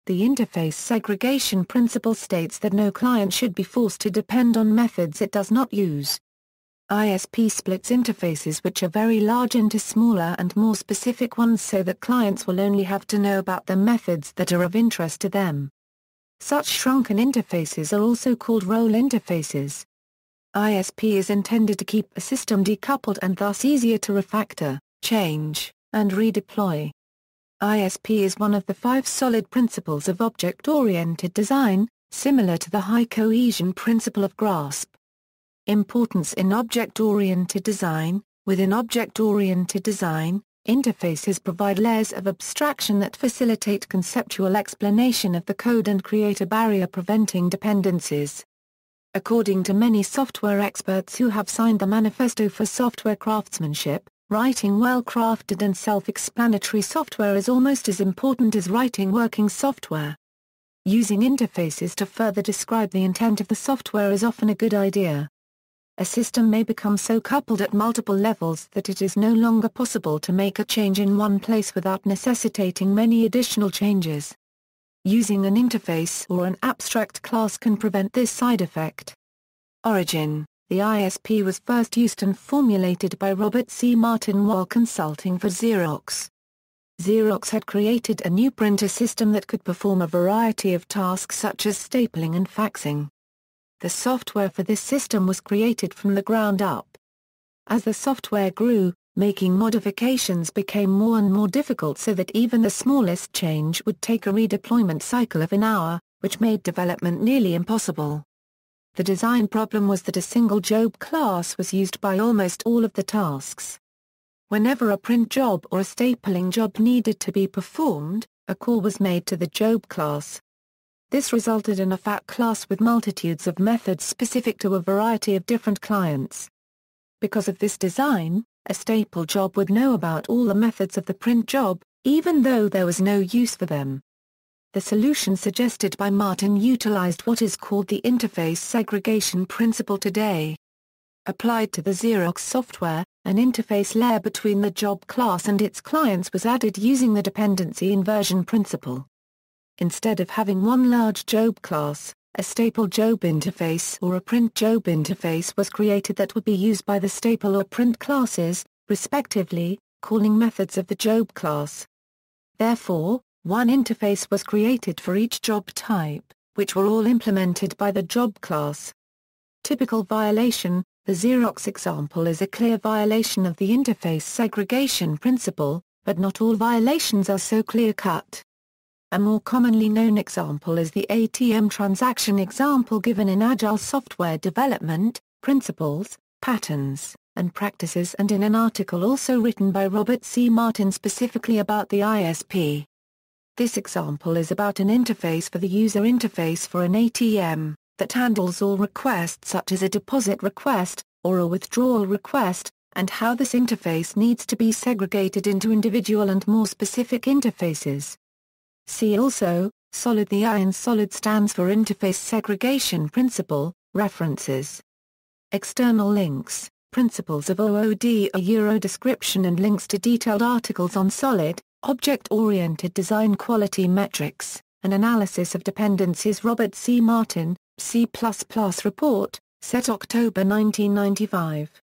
The interface segregation principle states that no client should be forced to depend on methods it does not use. ISP splits interfaces which are very large into smaller and more specific ones so that clients will only have to know about the methods that are of interest to them. Such shrunken interfaces are also called role interfaces. ISP is intended to keep a system decoupled and thus easier to refactor, change, and redeploy. ISP is one of the 5 solid principles of object-oriented design, similar to the high cohesion principle of grasp. Importance in object-oriented design. Within object-oriented design, interfaces provide layers of abstraction that facilitate conceptual explanation of the code and create a barrier preventing dependencies. According to many software experts who have signed the Manifesto for Software Craftsmanship, writing well-crafted and self-explanatory software is almost as important as writing working software. Using interfaces to further describe the intent of the software is often a good idea. A system may become so coupled at multiple levels that it is no longer possible to make a change in one place without necessitating many additional changes. Using an interface or an abstract class can prevent this side effect. Origin. The ISP was first used and formulated by Robert C. Martin while consulting for Xerox. Xerox had created a new printer system that could perform a variety of tasks such as stapling and faxing. The software for this system was created from the ground up. As the software grew, making modifications became more and more difficult so that even the smallest change would take a redeployment cycle of an hour, which made development nearly impossible. The design problem was that a single job class was used by almost all of the tasks. Whenever a print job or a stapling job needed to be performed, a call was made to the job class. This resulted in a fat class with multitudes of methods specific to a variety of different clients. Because of this design, a staple job would know about all the methods of the print job, even though there was no use for them. The solution suggested by Martin utilized what is called the interface segregation principle today. Applied to the Xerox software, an interface layer between the job class and its clients was added using the dependency inversion principle. Instead of having one large job class, a staple job interface or a print job interface was created that would be used by the staple or print classes, respectively, calling methods of the job class. Therefore, one interface was created for each job type, which were all implemented by the job class. Typical violation. The Xerox example is a clear violation of the interface segregation principle, but not all violations are so clear-cut. A more commonly known example is the ATM transaction example given in Agile software development, principles, patterns, and practices and in an article also written by Robert C. Martin specifically about the ISP. This example is about an interface for the user interface for an ATM, that handles all requests such as a deposit request, or a withdrawal request, and how this interface needs to be segregated into individual and more specific interfaces. See also, SOLID. The I in SOLID stands for Interface Segregation Principle. References. External links, Principles of OOD, a Euro description and links to detailed articles on SOLID, Object-Oriented Design Quality Metrics, an analysis of dependencies. Robert C. Martin, C++ Report, set October 1995.